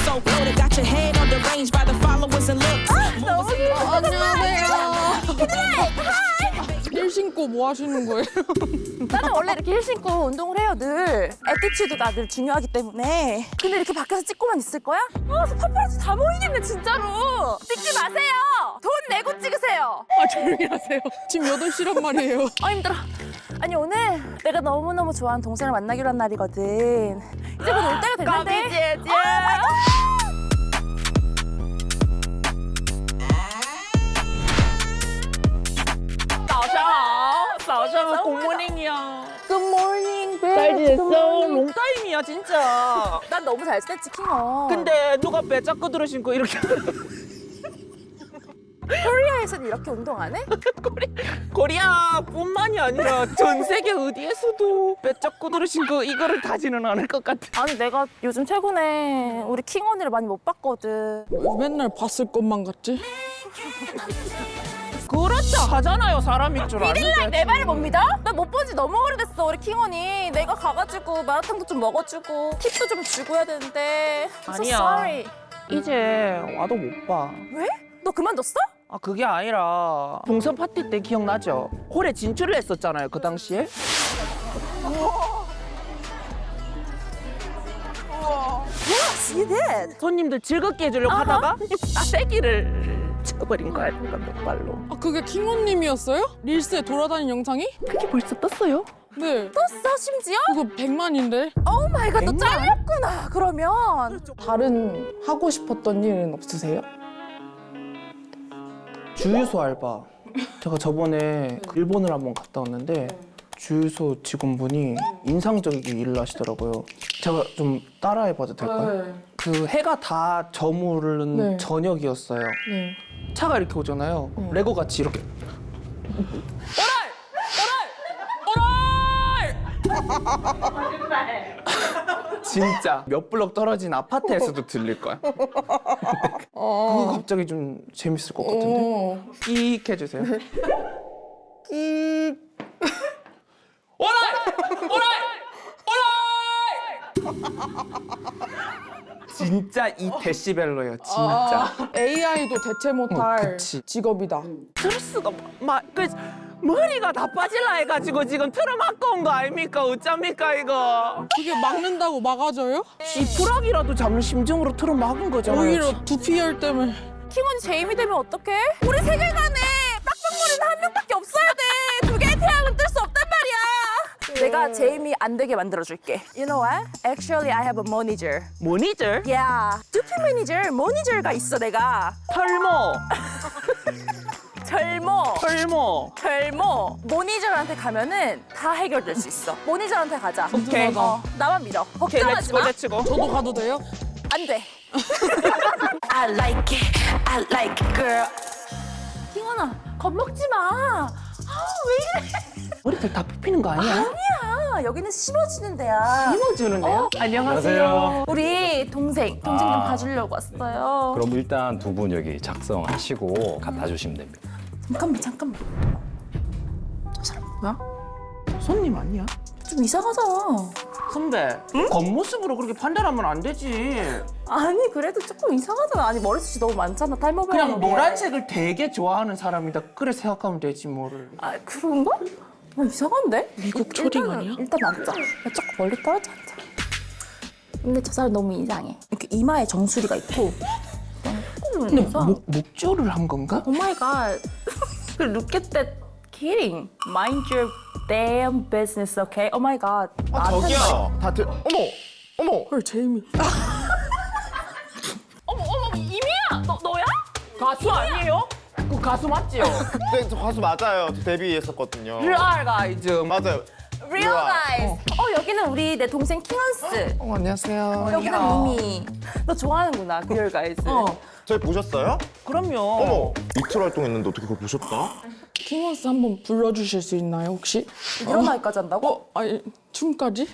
so floated. Got your head on the range by the followers and looks. 너무 귀여워. 안녕하세요. 힐 신고 뭐 하시는 거예요? 나는 원래 이렇게 힐 신고 운동을 해요, 늘. 애티튜드가 늘 중요하기 때문에. 근데 이렇게 밖에서 찍고만 있을 거야? 파파라치 다 모이겠네, 진짜로. 찍지 마세요. 돈 내고 찍으세요. 아, 조용히 하세요. 지금 8시란 말이에요. 힘들어. 아니, 오늘 내가 너무너무 좋아하는 동생을 만나기로 한 날이거든. 이제 곧 올 때가 됐는데. Good morning, babe. 잘 지냈어? 롱타임이야 진짜. 난 너무 잘 지냈지, 킹어. 근데 누가 배 잡고 들으신거 이렇게 코리아에서는 이렇게 운동 안 해? 코리아뿐만이 아니라 전 세계 어디에서도 배 잡고 들으신 거 이거를 다지는 않을 것 같아. 아니, 내가 요즘 최근에 우리 킹 언니를 많이 못 봤거든. 맨날 봤을 것만 같지? 그렇죠 하잖아요 사람일 줄 아는데. 내 말을 못 믿어? 나 못 본 지 너무 오래됐어, 우리 킹 언니. 내가 가가지고 마라탕도 좀 먹어주고 팁도 좀 주고 해야 되는데. I'm so 아니야. sorry. 이제 와도 못 봐. 왜? 너 그만뒀어? 아 그게 아니라 동선 파티 때 기억나죠? 홀에 진출을 했었잖아요 그 당시에. Yes, you did. 손님들 즐겁게 해주려고 하다가 쇠기를 쳐버린 거야 내가 맥발로. 아, 그게 킹호님이었어요? 릴스에 돌아다닌 영상이? 그게 벌써 떴어요? 네. 떴어, 심지어? 그거 100만인데? 오 마이 갓, 너 잘렸구나, 그러면. 다른 하고 싶었던 일은 없으세요? 주유소 알바. 제가 저번에 일본을 한번 갔다 왔는데 주유소 직원분이 인상적이게 일을 하시더라고요. 제가 좀 따라해봐도 될까요? 그 해가 다 저무는 네. 저녁이었어요. 네. 차가 이렇게 오잖아요. 레고 같이 이렇게. 진짜 몇 블럭 떨어진 아파트에서도 들릴 거야. 그거 갑자기 좀 재밌을 것 같은데. 끼익 해주세요. 끼익. 오라이! 오라이! 오라이! 진짜 이 데시벨로예요, 진짜. AI도 대체 못할 그치. 직업이다. 스트레스가 머리가 다 빠질라 해가지고 지금 틀어막고 온 거 아닙니까? 어쩝니까 이거? 그게 막는다고 막아져요? 지푸라기라도 잡는 심정으로 틀어막은 거잖아요. 오히려 두피열 때문에. 킹 언니 제임이 되면 어떡해? 우리 세계관에 빡빡머리는 한 명밖에 없어야 돼. 두 개의 태양은 뜰 수 없단 말이야. 내가 제임이 안 되게 만들어줄게. You know what? Actually, I have a manager. 모니tor? Yeah, 두피 매니저, 머니저가 있어 내가. 털모. 털모. 모니저한테 가면은 다 해결될 수 있어. 모니저한테 가자. 오케이. 나만 믿어. 오케이, 걱정하지 마. 렛츠고. 저도 가도 돼요? 안 돼. I like it, girl. 킹원아, 겁먹지 마. 왜 이래? 머리털 다 뽑히는 거 아니야? 아니야, 여기는 심어지는 데야. 심어주는데요? 안녕하세요. 우리 동생 좀 봐주려고 왔어요. 그럼 일단 두 분 여기 작성하시고 갖다 주시면 됩니다. 잠깐만. 저 사람 뭐야? 손님 아니야? 좀 이상하다. 선배, 겉모습으로 그렇게 판단하면 안 되지. 아니, 그래도 조금 이상하잖아. 아니, 머리숱이 너무 많잖아, 탈모병. 그냥 노란색을 되게 좋아하는 사람이다. 그래 생각하면 되지 뭐를. 아, 그런가? 이상한데? 미국 초딩 아니야? 일단 앉자. 야, 조금 멀리 떨어져 앉자. 근데 저 사람 너무 이상해. 이렇게 이마에 정수리가 있고. 근데 목조를 한 건가? 오 마이 갓. Look at that kidding. Mind your damn business, okay? 오 마이 갓. 저기요. 다들 어머. 헐, 제이미. 어머, 이미야! 너야? 가수 아니에요? 그 가수 맞지요? 네, 저 가수 맞아요. 저 데뷔했었거든요. Real Guys. 맞아요. Real guys. 여기는 우리 내 동생 킹언스. 안녕하세요. 여기는 미미. 너 좋아하는구나, Real guys. 저희 보셨어요? 그럼요. 어머. 이틀 활동했는데 어떻게 그걸 보셨다? 킹원스 한번 불러주실 수 있나요, 혹시? 일어나기까지 한다고? 아니, 춤까지? 5,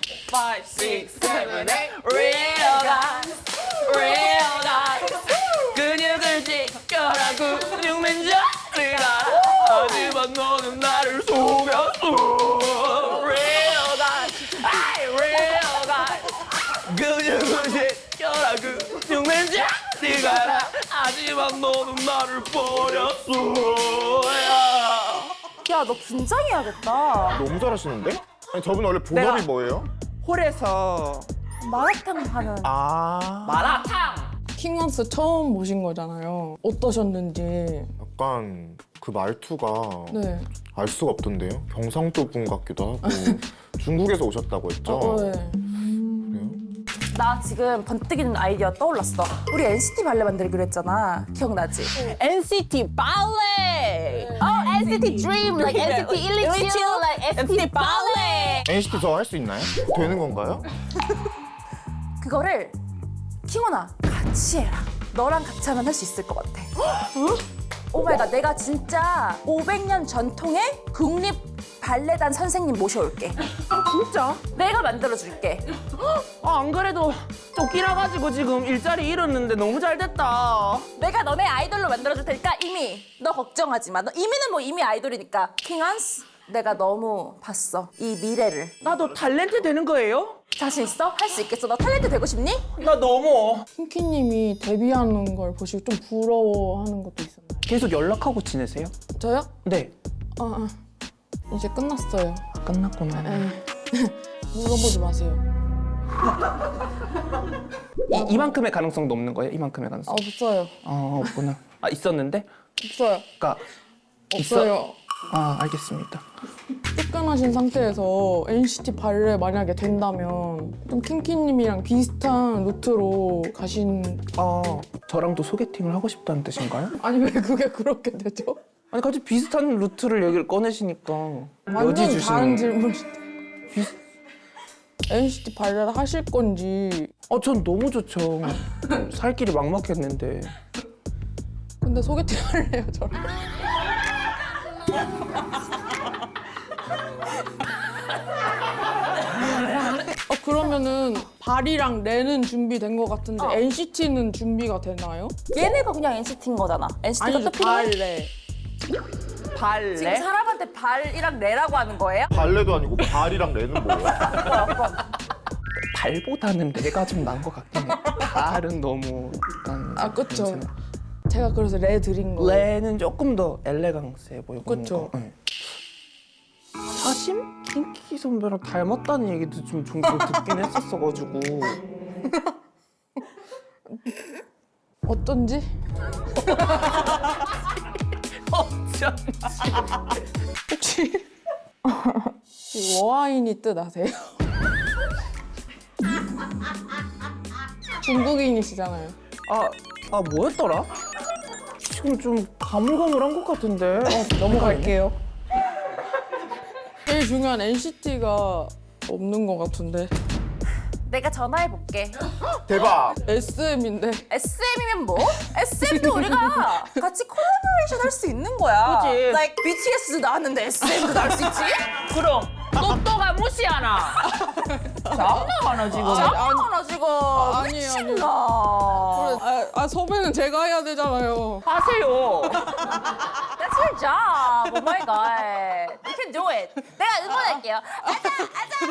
6, 7, 8 Real Guys Real Guys 근육을 지켜라 근육맨자리가 하지만 너는 나를 속였어 Real Guys Real Guys 근육을 지켜라 죽는지 네가 알아. 하지만 너는 나를 버렸어. 야, 너 긴장해야겠다. 너무 잘하시는데? 아니 저분 원래 본업이 내가- 뭐예요? 홀에서 마라탕 하는. 아 마라탕. 킹원스 처음 보신 거잖아요. 어떠셨는지. 약간 그 말투가 네. 알 수가 없던데요? 경상도 분 같기도 하고 중국에서 오셨다고 했죠? 네. 그래요? 나 지금 번뜩이는 아이디어 떠올랐어. 우리 NCT 발레 만들기로 했잖아. 기억나지? NCT 발레. NCT Dream, like NCT 127, like NCT 발레. NCT 저 할 수 있나요? 되는 건가요? 그거를 킹원아 같이 해라. 너랑 같이 하면 할 수 있을 것 같아. 오마이갓, 내가 진짜 500년 전통의 국립 발레단 선생님 모셔올게. 진짜? 내가 만들어줄게. 안 그래도 쫓기나가지고 지금 일자리 잃었는데 너무 잘 됐다. 내가 너네 아이돌로 만들어줄 테니까 이미 너 걱정하지 마. 너 이미는 뭐 이미 아이돌이니까. 킹원스, 내가 너무 봤어. 이 미래를. 나도 탤런트 되는 거예요? 자신 있어? 할 수 있겠어? 너 탤런트 되고 싶니? 나 너무. 킹키님이 데뷔하는 걸 보시고 좀 부러워하는 것도 있었나요? 계속 연락하고 지내세요? 저요? 네. 이제 끝났어요. 끝났구나. 물어보지 마세요. 이만큼의 가능성도 없는 거예요? 이만큼의 가능성? 없어요. 없구나. 있었는데? 없어요. 그러니까 없어요. 알겠습니다. 쫓겨나신 상태에서 NCT 발레 만약에 된다면 좀 킹키님이랑 비슷한 루트로 가신... 저랑도 소개팅을 하고 싶다는 뜻인가요? 아니 왜 그게 그렇게 되죠? 아니 같이 비슷한 루트를 얘기를 꺼내시니까 여지 완전 주시는. 다른 질문인데. NCT 발레를 하실 건지. 전 너무 좋죠. 살 길이 막막했는데. 근데 소개팅 할래요 저랑. 그러면은 발이랑 레는 준비된 것 같은데 NCT는 준비가 되나요? 얘네가 그냥 NCT인 거잖아. NCT가 또 필요해? 발레. 발레? 지금 사람한테 발이랑 레라고 하는 거예요? 발레도 아니고 발이랑 레는 뭐예요? 발보다는 레가 좀 나은 것 같긴 해. 발은 너무 약간 그쵸. 냄새나. 제가 그래서 레 드린 거예요. 레는 조금 더 엘레강스해 보이고. 그쵸. 사심? 킹키 선배랑 닮았다는 얘기도 좀 종종 듣긴 했었어가지고. 어쩐지? 혹시 이 워아인이 뜻 아세요? 중국인이시잖아요. 뭐였더라? 지금 좀 가물가물한 것 같은데. 넘어갈게요. 제일 중요한 NCT가 없는 것 같은데. 내가 전화해볼게. 대박! SM인데. SM이면 뭐? SM도 우리가 같이 콜라보레이션 할 수 있는 거야. 그치. Like BTS도 나왔는데 SM도 나올 수 있지? 그럼 똑똑한 무시하나. 장난하나 지금. 짱하나 지금. 아니에요, 미친나. 섭외는 제가 해야 되잖아요. 하세요. That's your job. Oh my god. You can do it. 내가 응원할게요. 아자,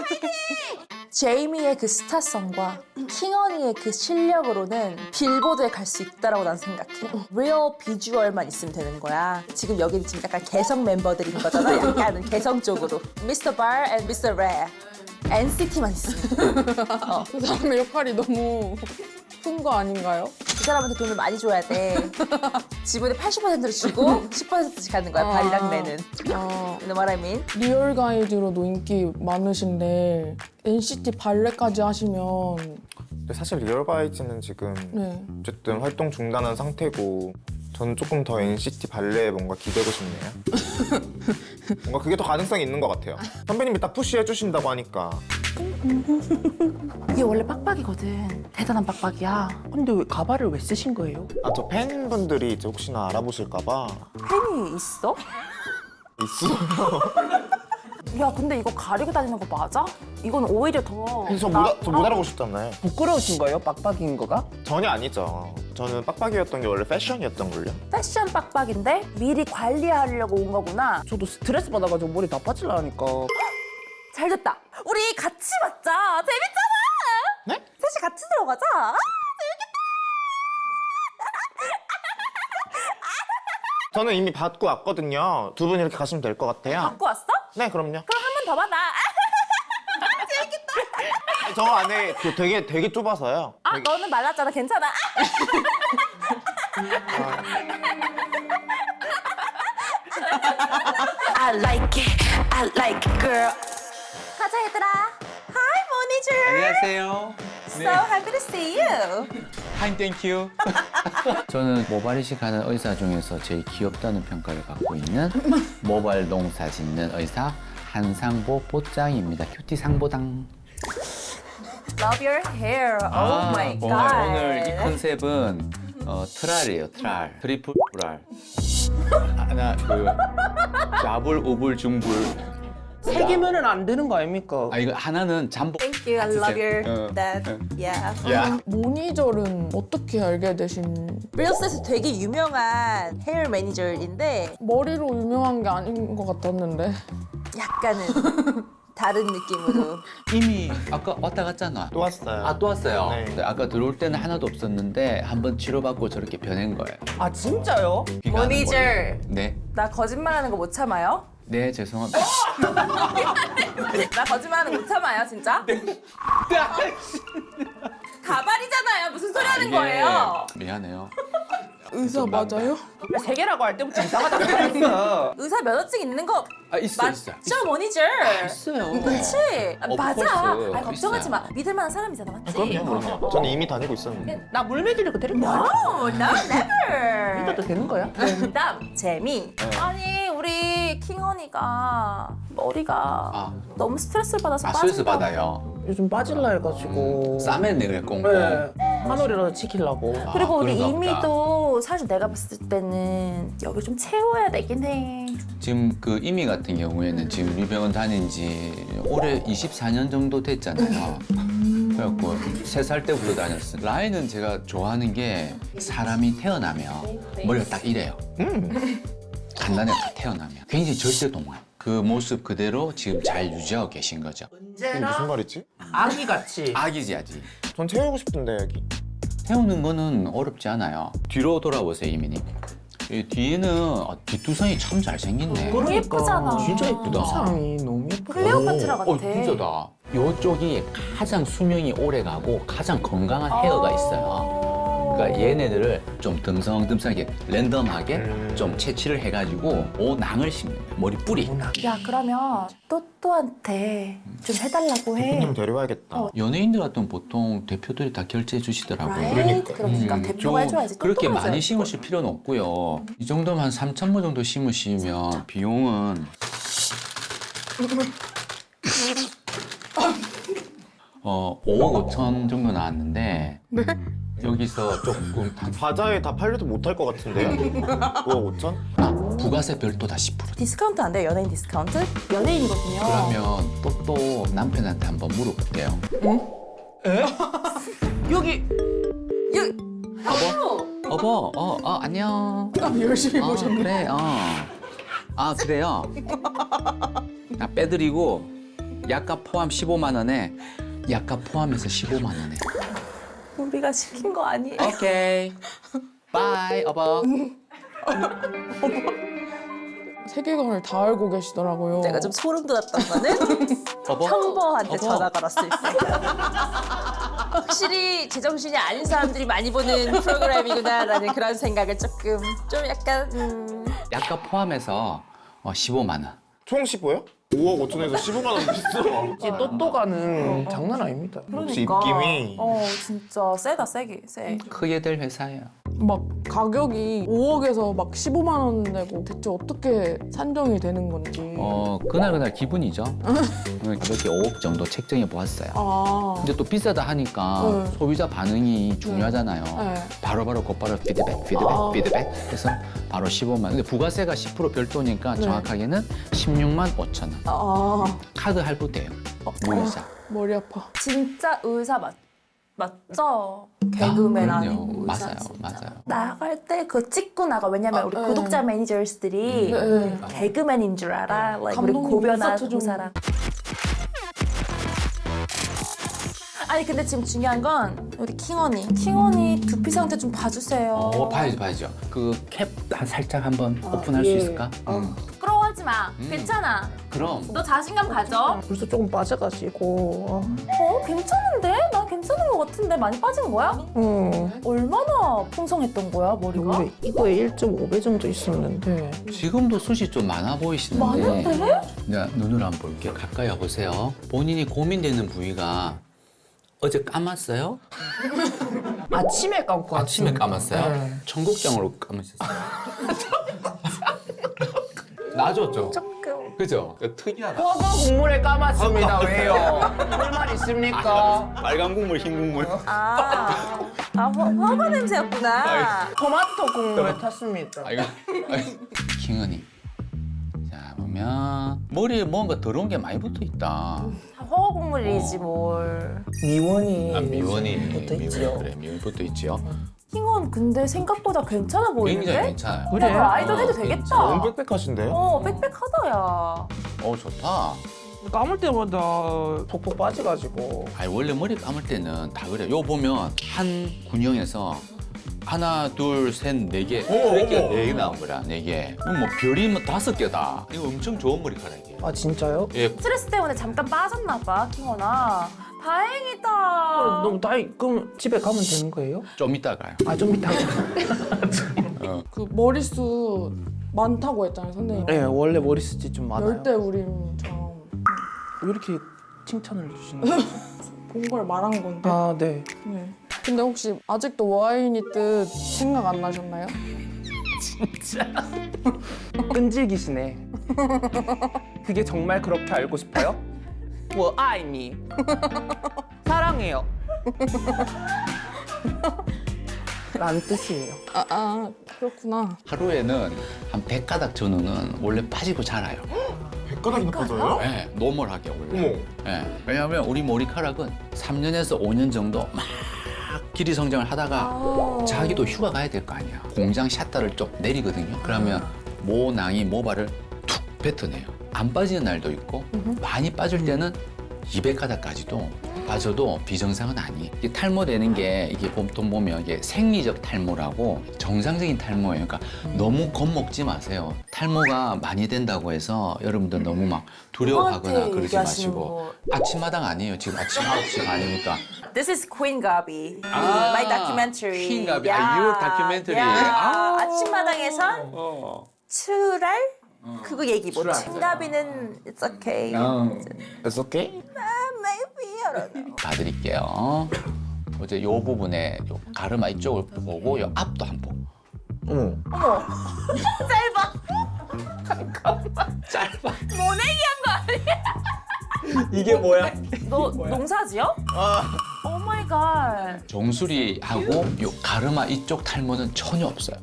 화이팅! 제이미의 그 스타성과 킹언니의 그 실력으로는 빌보드에 갈 수 있다라고 난 생각해. 리얼 비주얼만 있으면 되는 거야. 지금 여기는 지금 약간 개성 멤버들인 거잖아. 약간은 개성적으로. Mr. Bar and Mr. Rare. NCT만 있으면. 그 사람의 역할이 너무 큰 거 아닌가요? 그 사람한테 돈을 많이 줘야 돼. 지분의 80%를 주고 10%씩 하는 거야, 발이랑 레는. You know what I mean? 리얼 가이드로도 인기 많으신데 NCT 발레까지 하시면 근데 사실 리얼바이즈는 지금 네. 어쨌든 활동 중단한 상태고 저는 조금 더 NCT 발레에 뭔가 기대고 싶네요. 뭔가 그게 더 가능성이 있는 것 같아요. 선배님이 딱 푸시해 주신다고 하니까. 이게 원래 빡빡이거든. 대단한 빡빡이야. 근데 왜 가발을 왜 쓰신 거예요? 저 팬분들이 이제 혹시나 알아보실까 봐 팬이 있어? 있어요. 야, 근데 이거 가리고 다니는 거 맞아? 이건 오히려 더. 저 못 알아보셨잖아요. 부끄러우신 거예요? 빡빡인 거가? 전혀 아니죠. 저는 빡빡이었던 게 원래 패션이었던걸요. 패션 빡빡인데 미리 관리하려고 온 거구나. 저도 스트레스 받아가지고 머리 다 빠질라니까. 잘 됐다. 우리 같이 받자. 재밌잖아. 네? 셋이 같이 들어가자. 재밌겠다. 저는 이미 받고 왔거든요. 두 분 이렇게 가시면 될 것 같아요. 갖고 왔어? 네, 그럼요. 그럼 한 번 더 받아. 저 안에 되게 좁아서요. 아, 너는 말랐잖아. 괜찮아. I like it, I like it, girl. 가자, 얘들아. Hi, manager. 안녕하세요. So happy to see you. Fine, thank you. 저는 모발이식 하는 의사 중에서 제일 귀엽다는 평가를 받고 있는 모발 농사 짓는 의사 한상보 보장입니다. 큐티 상보당. Love your hair. Oh my god. 오늘 이 컨셉은 트랄이에요. 트랄. 트리플 트랄. 하나, 좌불, 우불, 중불. 세 개면은 안 되는 거 아닙니까? 아 이거 하나는 잠복. Thank you. I love your 어. that. Yeah. 야. 모니절은 어떻게 알게 되신 릴스에서 되게 유명한 헤어 매니저인데 머리로 유명한 게 아닌 것 같았는데. 약간은 다른 느낌으로. 이미 아까 왔다 갔잖아. 또 왔어요. 아, 또 왔어요? 네. 근데 아까 들어올 때는 하나도 없었는데 한번 치료받고 저렇게 변한 거예요. 아 진짜요? 귀가 하는 모니저. 거예요. 네. 나 거짓말하는 거 못 참아요? 네, 죄송합니다. 나 거짓말하는 거 못 참아요, 진짜? 가발이잖아요. 무슨 소리 하는 거예요? 미안해요. 의사 맞아요? 세 개라고 할 때부터 이상하다고 했어. 의사 면허증 있는 거 아, 있어, 있어. 맞죠, 모니저? 있어요. 그렇지? 아, Of 맞아. course. 아, 걱정하지 있어요. 마. 믿을 만한 사람이잖아, 맞지? 그럼요. 저는 이미 다니고 있었는데. 나 물 먹이려고 데리고 와. No, no, never. 믿어도 되는 거야? 농담, 재미. 아니, 우리 킹언니가 머리가 아. 너무 스트레스를 받아서 스트레스 빠진다고. 받아요. 요즘 빠질라 해가지고. 싸맨네 그래 꽁꽁. 네. 한 올이라도 지키려고. 아, 그리고 우리 그런가 보다. 이미도 사실 내가 봤을 때는 여기 좀 채워야 되긴 해. 지금 그 이미 같은 경우에는 지금 우리 병원 다닌 지 올해 24년 정도 됐잖아요. 그래갖고 3살 때부터 다녔어요. 라인은 제가 좋아하는 게 사람이 태어나면 머리가 딱 이래요. 간단하게 딱 태어나면 굉장히 절대동안 그 모습 그대로 지금 잘 유지하고 계신 거죠. 이게 무슨 말이지? 아기같이. 아기지 아직. 전 채우고 싶은데 여기. 태우는 거는 어렵지 않아요. 뒤로 돌아보세요, 이민이. 이 뒤에는 뒷두상이 참 잘생겼네. 예쁘잖아. 진짜 예쁘다. 사람이 너무 예뻐. 클레오파트라 같아. 진짜다. 이쪽이 가장 수명이 오래 가고 가장 건강한 헤어가 있어요. 그러니까 얘네들을 좀 듬성듬성하게 랜덤하게 좀 채취를 해가지고 낭을 심는 거예요. 머리 뿌리. 야, 그러면 또또한테 좀 해달라고 해. 대표님 데려와야겠다. 연예인들 같은 보통 대표들이 다 결제해 주시더라고요. Right? 그러니까 대표가 좀 해줘야지. 그렇게 또또 많이 해줘야지. 심으실 필요는 없고요. 이 정도면 한 3,000번 정도 심으시면 비용은 5억 5천 정도 나왔는데 여기서 조금 바자회 다 팔려도 못할 것 같은데요? 5억 5천? 부가세 별도 다 10%. 디스카운트 안 돼요? 연예인 디스카운트? 연예인이거든요. 그러면 또 남편한테 한번 물어볼게요. 여기 여보, 안녕. 열심히 보셨네. 그래, 아, 그래요? 나 빼드리고 약값 포함 15만 원에 약값 포함해서 15만 원에. 우리가 시킨 거 아니에요? 오케이. 바이, 여보. 세계관을 다 알고 계시더라고요. 내가 좀 소름 돋았던 거는 여보. 형버한테 여보. 전화 걸었을 때. 확실히 제정신이 아닌 사람들이 많이 보는 프로그램이구나라는 그런 생각을 조금 좀 약간 약값 포함해서 15만 원. 총 15요? 5억 5천에서 15만 원 비싸. 이제 또또가는 장난 아닙니다. 혹시 입김이 진짜 세다 세. 크게 될 회사예요. 막 가격이 5억에서 막 15만 원 내고 대체 어떻게 산정이 되는 건지. 그날 기분이죠. 가볍게 5억 정도 책정해 보았어요. 아. 근데 또 비싸다 하니까 소비자 반응이 중요하잖아요. 네. 바로바로 곧바로 피드백 해서 바로 15만 원. 근데 부가세가 10% 별도니까 정확하게는 16만 5천 원. 아. 카드 할부돼요. 무이자. 머리 아파. 진짜 의사 맞죠? 개그맨 아, 아니고 그럼요. 의사 맞아요, 진짜. 맞아요. 나갈 때 그거 찍고 나가. 왜냐면 우리 구독자 매니저스들이 개그맨인 줄 알아. Like 우리 감독님 고변아 인서트 좀- 호사랑. 아니 근데 지금 중요한 건 우리 킹언니 두피 상태 좀 봐주세요. 봐야죠. 그 캡 살짝 한번 오픈할 수 있을까? 부끄러워하지 마. 괜찮아. 그럼. 너 자신감 가져. 벌써 조금 빠져가지고. 괜찮은데? 난 괜찮은 것 같은데 많이 빠진 거야? 얼마나 풍성했던 거야 머리가? 원래 이거에 1.5배 정도 있었는데. 지금도 숱이 좀 많아 보이시는데. 많은데? 내가 눈으로 한번 볼게요. 가까이 와보세요. 본인이 고민되는 부위가 어제 감았어요? 아침에 감고 아침에 감았어요? 네. 청국장으로 감으셨어요? 놔줬죠? 조금. 그죠? 특이하다. 허거 국물에 감았습니다. 왜요? 불만 있습니까? 빨간 국물, 흰 국물. 허거 냄새였구나. 토마토 국물에 탔습니다. 이거 킹언니. 자 보면 머리에 뭔가 더러운 게 많이 붙어 있다. 허거 국물이지 뭘. 미원이 미원이 붙어 있지요. 그래 미원이 붙어 있지요. 킹언 근데 생각보다 괜찮아 보이는데? 굉장히 괜찮아요. 그래? 아이돌 해도 되겠다. 너무 빽빽하신데요? 빽빽하다 야. 좋다. 감을 때마다 톡톡 빠져가지고. 아니 원래 머리 감을 때는 다 그래. 요 보면 한 군형에서 하나, 둘, 셋, 네 개. 트래키가 4개 나온 거라, 4개. 이거 뭐 별이 뭐 5개다. 이거 엄청 좋은 머리카락이에요. 아 진짜요? 예, 스트레스 때문에 잠깐 빠졌나 봐, 킹언아. 다행이다. 너무 그럼 집에 가면 되는 거예요? 좀 이따 가요. 아 좀 이따. 그 머리숱 많다고 했잖아요, 선생님. 네 원래 머리숱이 좀 많아요. 열대우림처럼 왜 이렇게 칭찬을 주시는 거예요? 본 걸 말한 건데. 아 네. 네. 근데 혹시 아직도 와인이 뜻 생각 안 나셨나요? 끈질기시네. 그게 정말 그렇게 알고 싶어요? 뭐 아이니 사랑해요. 라는 뜻이에요. 그렇구나. 하루에는 한 100가닥 전후는 원래 빠지고 자라요. 100가닥이나 빠져요? 네, 노멀하게 원래. 어머. 네, 왜냐하면 우리 머리카락은 3년에서 5년 정도 막 길이 성장을 하다가 자기도 휴가 가야 될 거 아니야. 공장 샷다를 좀 내리거든요. 그러면 모낭이 모발을 툭 뱉어내요. 안 빠지는 날도 있고 많이 빠질 때는 200가닥까지도 빠져도 비정상은 아니에요. 이게 탈모되는 게 이게 보통 보면 이게 생리적 탈모라고 정상적인 탈모예요. 그러니까 너무 겁먹지 마세요. 탈모가 많이 된다고 해서 여러분들 너무 막 두려워하거나 누구한테 그러지 얘기하시는 마시고 아침마당 아니에요. 지금 아침 9시가 아니니까. This is Queen Gabi. My documentary. Queen Gabi. Your documentary. 아침마당에서 출할? 그거 얘기 못해. 킹가비는 it's okay. It's okay? Maybe I don't know. 봐드릴게요. 어제 요 부분에 요 가르마 이쪽을 보고 요 앞도 한 번. 어머. 짧아. 모내기한 거 아니야? 이게 뭐야? 너 농사지어? 오 마이 갓. 정수리하고 요 가르마 이쪽 탈모는 전혀 없어요.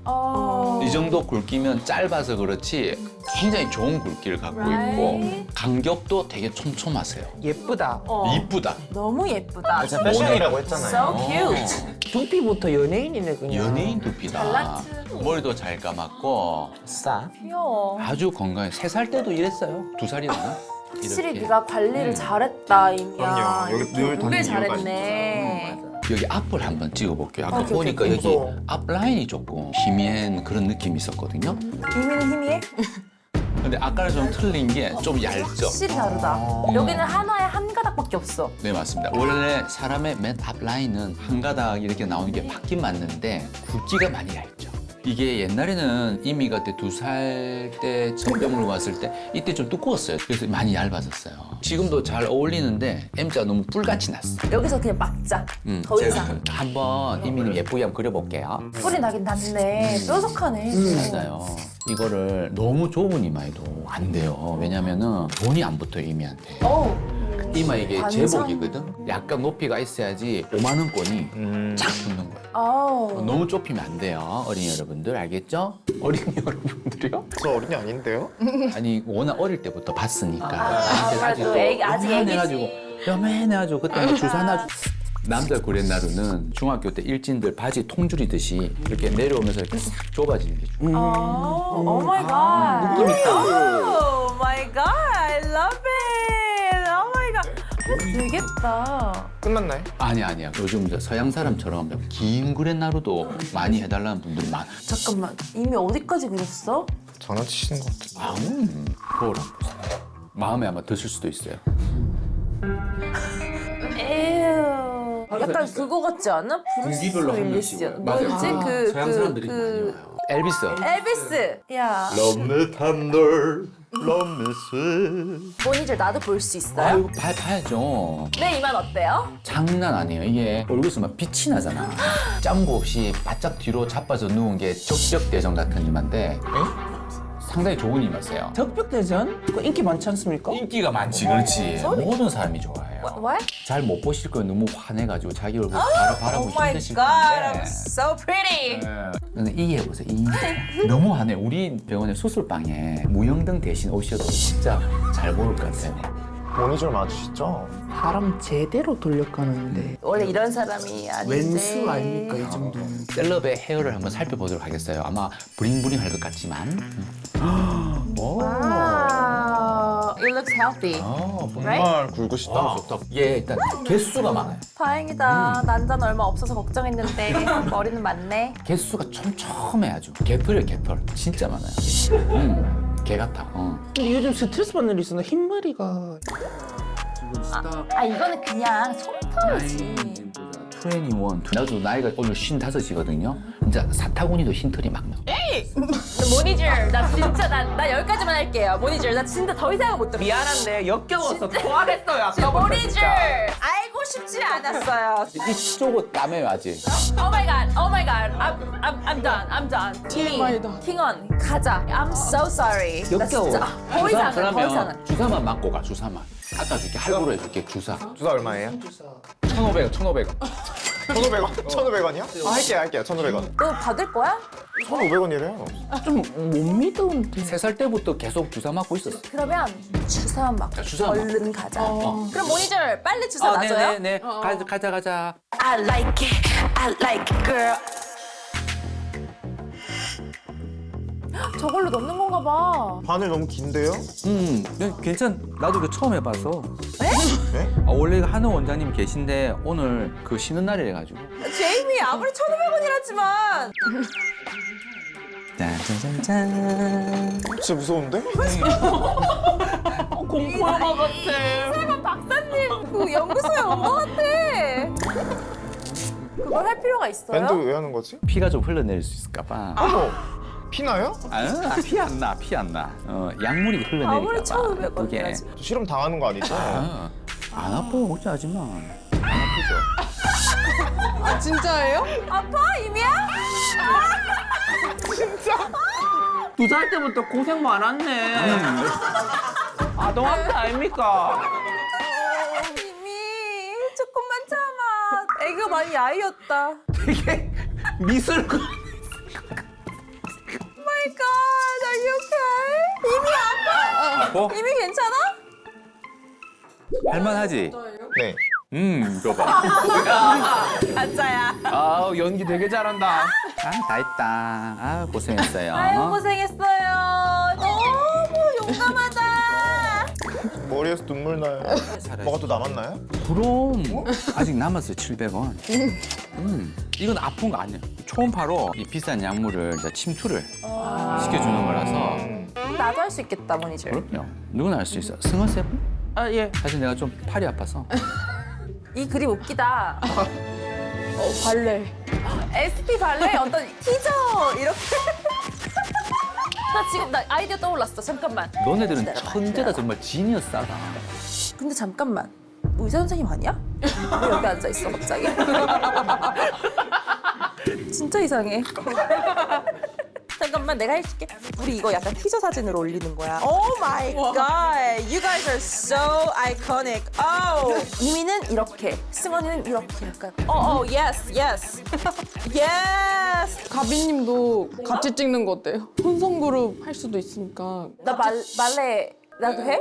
이 정도 굵기면 짧아서 그렇지 굉장히 좋은 굵기를 갖고 있고 간격도 되게 촘촘하세요. 예쁘다. 이쁘다. 너무 예쁘다. 제가 패션이라고 했잖아요. So cute. 두피부터 연예인이네 그냥. 연예인 두피다. 잘났지. 머리도 잘 감았고 싸. 귀여워. 아주 건강해. 3살 때도 이랬어요. 2살이었나? 확실히 네가 관리를 잘했다 임야. 그럼요. 여기 늘 되게 다니는 이유가 잘했네. 여기 앞을 한번 찍어볼게요. 아까 오케이, 보니까 오케이, 여기 무서워. 앞 라인이 조금 희미한 그런 느낌이 있었거든요. 이민이 힘이해? 근데 아까랑 좀 틀린 게 좀 얇죠? 확실히 다르다. 여기는 하나에 한 가닥밖에 없어. 네, 맞습니다. 원래 사람의 맨 앞 라인은 한 가닥 이렇게 나오는 게 맞긴 맞는데 굵기가 많이 얇죠. 이게 옛날에는 이미가 때 2살 때 전병을 왔을 때 이때 좀 두꺼웠어요. 그래서 많이 얇아졌어요. 지금도 잘 어울리는데 M자가 너무 뿔같이 났어. 여기서 그냥 막자. 더 제가 이상. 한번 이미님 예쁘게 한번 그려볼게요. 뿔이 나긴 났네. 뾰족하네. 맞아요. 이거를 너무 좁은 이마에도 안 돼요. 왜냐면은 돈이 안 붙어요, 이미한테. 어우. 이마 이게 관상. 제복이거든? 약간 높이가 있어야지 5만 원권이 착 붙는 거예요. 아우. 너무 좁히면 안 돼요, 어린이 여러분들. 알겠죠? 어린이 여러분들이요? 저 어린이 아닌데요? 아니, 워낙 어릴 때부터 봤으니까. 그래도 아직 해가지고 애기지. 요만해가지고 그때 뭐 주사 놔 남자 구렛나루는 중학교 때 일진들 바지 통줄이듯이 이렇게 내려오면서 이렇게 싹 좁아지는 게 중요해요. 오 마이 갓. 느낌 있다. 오 마이 갓. I love it. 오 마이 갓. 되겠다. 끝났나요? 아니야. 요즘 이제 서양 사람처럼 긴 그랜나루도 많이 해달라는 분들이 많아. 잠깐만, 이미 어디까지 그렸어? 장난치시는 것 같은데. 그거랑 마음에 아마 드실 수도 있어요. 에휴. 약간 그거 같지 않아? 브루스 윌리스. 뭐였지? 서양 사람들이 많이 와요. 엘비스. 엘비스. 야, Love thunder, love me sweet. 모니tor 나도 볼 수 있어요? 아이고 봐야죠. 내 이만 어때요? 장난 아니에요. 이게 얼굴에서 막 빛이 나잖아. 짬고 없이 바짝 뒤로 자빠져 누운 게 적벽대전 같은 이마인데 상당히 좋은 이마세요. 적벽대전? 그거 인기 많지 않습니까? 인기가 많지, 그렇지. 모든 사람이 좋아해요. What? 잘 못 보실 거예요. 너무 화내가지고 자기 얼굴 바라보고 Oh my 힘드실 god, 텐데. I'm so pretty. 근데 이 해보세요. 이 너무 화내. 우리 병원에 수술방에 무영등 대신 오셔도 진짜 잘 보일 것 같아요. 모니tor 맞으시죠? 사람 제대로 돌려가는데 원래 이런 사람이 아닌데. 왼수 아닙니까 이 정도는? 셀럽의 헤어를 한번 살펴보도록 하겠어요. 아마 브링브링 할 것 같지만. 오. 아, it looks healthy. 정말 굵으시다. 좋다. 이게 일단 개수가 많아요. 다행이다. 난자는 얼마 없어서 걱정했는데 머리는 많네. 개수가 촘촘해 아주. 개털이에요, 개털. 진짜 많아요. 개 같아. 근데 요즘 스트레스 받는 일 있었나? 흰머리가 아, 이거는 그냥 솜털이지. 21. 나도 나이가 오늘 55이거든요. 진짜 사타구니도 흰털이 막 나. 모니tor, 나 진짜 나 여기까지만 할게요. 모니tor, 나 진짜 더 이상은 못 들어. 미안한데 역겨워서 토하겠어요. 아까부터 모니tor, 진짜. 알고 싶지 않았어요. 이쪽은 땀에 아직. Oh my god, oh my god, I'm done. TMI다. 킹원, 가자. I'm so sorry. 나 역겨워. 진짜 더 이상은, 더 그러면 이상은. 주사만 맞고 가, 주사만. 깎아줄게, 할부로 해줄게, 주사. 주사 얼마예요? 1,500원, 1,500원. 1,500원? 1,500원이요? 할게요. 1,500원. 너 받을 거야? 1,500원이래요. 좀 못 믿었는데 3살 때부터 계속 주사 맞고 있었어. 그러면 주사만 맞고 자, 주사만 얼른 가자. 그럼 모니tor 빨리 주사 놔줘요. 네네네. 가자. I like it, girl. 저걸로 넣는 건가 봐. 바늘 너무 긴데요? 괜찮. 나도 그 처음 해봐서. 네? 아, 원래 하는 원장님이 계신데 오늘 그 쉬는 날이래 가지고. 제이미 아무리 1,500원이라지만 짠짠짠짠. 진짜 무서운데? 공포영화 같아. 이상한 박사님 그 연구소에 온 것 같아. 그걸 할 필요가 있어요? 밴드 왜 하는 거지? 피가 좀 흘러내릴 수 있을까 봐. 어머, 피나요? 피 안 나. 피 안 나. 약물이 흘러내릴까 봐. 아무리 1,500원 그게. 이라지. 저 실험 당하는 거 아니죠? 안 아파. 걱정하지 마. 진짜예요? 아파 이미야? 2살 때부터 고생 많았네 아동학대 아닙니까? 이미 조금만 참아. 애가 많이 야이었다. 되게 미술 My God, are you okay? 이미 아파? 아파? 이미 괜찮아? 할만하지? 네. 이거 봐. 가짜야. 아, 연기 되게 잘한다. 다 했다. 아, 고생했어요. 아유 고생했어요. 너무 용감하다. 머리에서 눈물 나요. 뭐가 또 남았나요? 그럼 아직 남았어요. 700원. 이건 아픈 거 아니에요. 초음파로 이 비싼 약물을 이제 침투를 시켜주는 거라서 나도 할 수 있겠다 모니tor. 그럼요. 누구나 할 수 있어. 승원 쌤? 아예 사실 내가 좀 팔이 아파서 이 그림 웃기다. 발레. ST 발레 어떤 티저 이렇게. 나 지금 나 아이디어 떠올랐어. 잠깐만. 너네들은 기다려봐, 천재다. 정말 지니어스하다. 근데 잠깐만. 의사 선생님 아니야? 왜 여기 앉아 있어 갑자기? 진짜 이상해. 잠깐만 내가 해줄게. 우리 이거 약간 티저 사진으로 올리는 거야. Oh my god, you guys are so iconic. Oh, 이미는 이렇게, 승원이는 이렇게 약간. Yes, yes, yes. 가비님도 같이 찍는 거 어때요? 혼성 그룹 할 수도 있으니까. 나 말레 나도 해?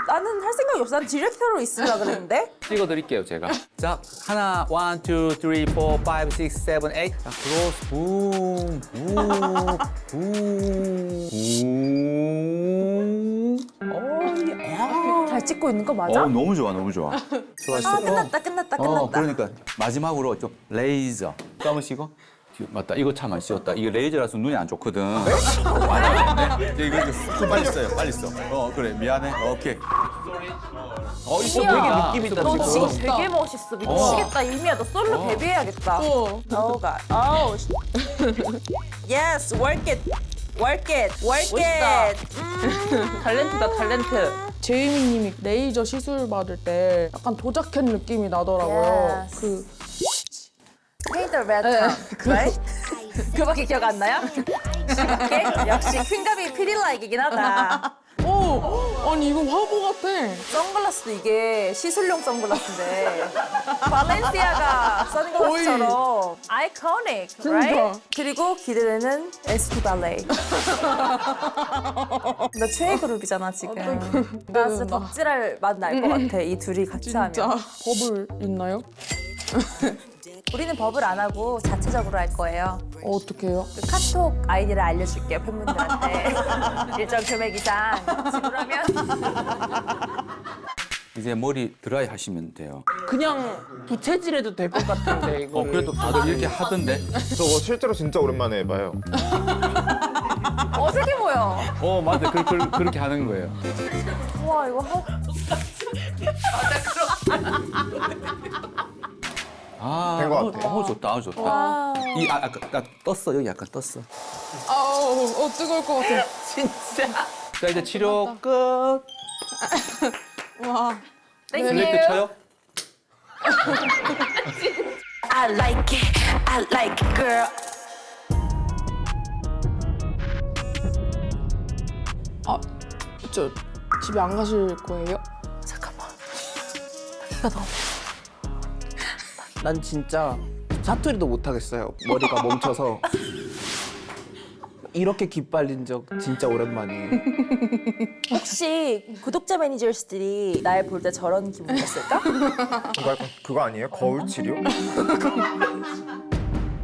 나는 할 생각이 없어. 난 디렉터로 있으려 그랬는데. 찍어드릴게요, 제가. 자, 하나, 1, 2, 3, 4, 5, 6, 7, 8. 자, 크로스, 붐, 붐, 붐, 붐. 잘 찍고 있는 거 맞아? 너무 좋아, 너무 좋아. 아, 끝났다. 그러니까 마지막으로 좀 레이저 감으시고 맞다 이거 참 안 씌웠다. 이게 레이저라서 눈이 안 좋거든. 맞아. 네? 이거 빨리 써. 그래 미안해. 오케이. 이거 되게 느낌 있다. 너 지금 지금. 되게 멋있어. 미치겠다. 이미야, 너 솔로 데뷔해야겠다. Oh God. Oh. Yes, work it. 탤런트다, 탤런트. 제이미님이 레이저 시술 받을 때 약간 도자켓 느낌이 나더라고요. Yes. 그 Paint the red tongue, right? 그밖에 기억 안 나요? 오케이? 역시 퀸감이 피딜라이기긴 하다. 아니 이거 화보 같아. 선글라스도 이게 시술용 선글라스인데 발렌시아가 선글라스처럼 아이코닉, right? 그리고 기대되는 NCT 발레. 나 최애 그룹이잖아 지금. 나 진짜 덕질할 맛 날 것 같아 이 둘이 같이 진짜 하면. 버블 있나요? 우리는 버블 안 하고 자체적으로 할 거예요. 어떻게 해요? 그 카톡 아이디를 알려줄게요 팬분들한테. 일정 금액 이상 지불하면. 이제 머리 드라이 하시면 돼요. 그냥 부채질해도 될 것 같은데 이거. 그래도 다들 이렇게 하던데. 저거 실제로 진짜 오랜만에 해봐요. 어색해 보여. 맞아. 그렇게 하는 거예요. 와 이거 된것 같아. 좋다, 좋다. 와. 아까 떴어. 여기 약간 떴어. 뜨거울 것 같아. 자, 이제 치료 끝. 와. Thank 슬레이트 you. 쳐요. I like it, girl. 저 집에 안 가실 거예요? 잠깐만. 내가 너무 난 진짜 사투리도 못 하겠어요. 머리가 멈춰서. 이렇게 기빨린 적 진짜 오랜만이에요. 혹시 구독자 매니저들이 날 볼 때 저런 기분이었을까? 그거 아니에요? 거울 치료?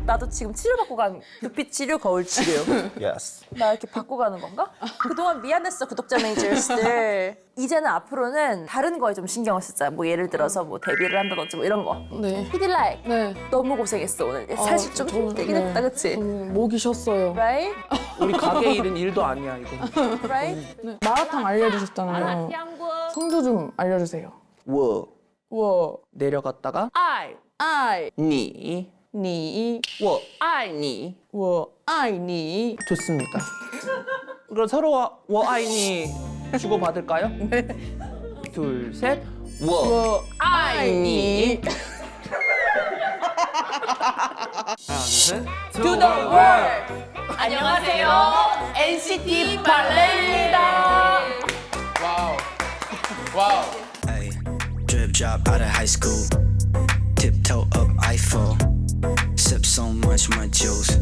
나도 지금 치료받고 간 두피 치료, 거울 치료. 예스. 나 이렇게 받고 가는 건가? 그동안 미안했어 구독자 매니저들. 이제는 앞으로는 다른 거에 좀 신경을 쓰자. 뭐 예를 들어서 뭐 데뷔를 한다든지 뭐 이런 거. 네. 피딜라이 네. 너무 고생했어 오늘. 사실 좀 힘들긴 했다, 그치? 목이 쉬었어요. Right? 우리 가게 일은 일도 아니야 이거. Right? 네. 마라탕 알려주셨잖아요. 성조 좀 알려주세요. 워 워, 내려갔다가 아이, 니 니, 워 아이니 워, 아이, 니. 좋습니다. 그럼 서로 워 아이니 주고 받을까요? 네. 둘, 셋. 워 워, 아이, To the world! 안녕하세요. NCT 발레입니다. Ay, drip drop out of high school. Tiptoe up Eiffel. Sip so much my juice.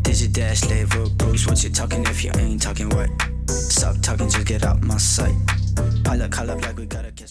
Digi dash label Bruce. What you talking if you ain't talking what? Stop talking, just get out my sight. Pilot call up like we gotta catch up.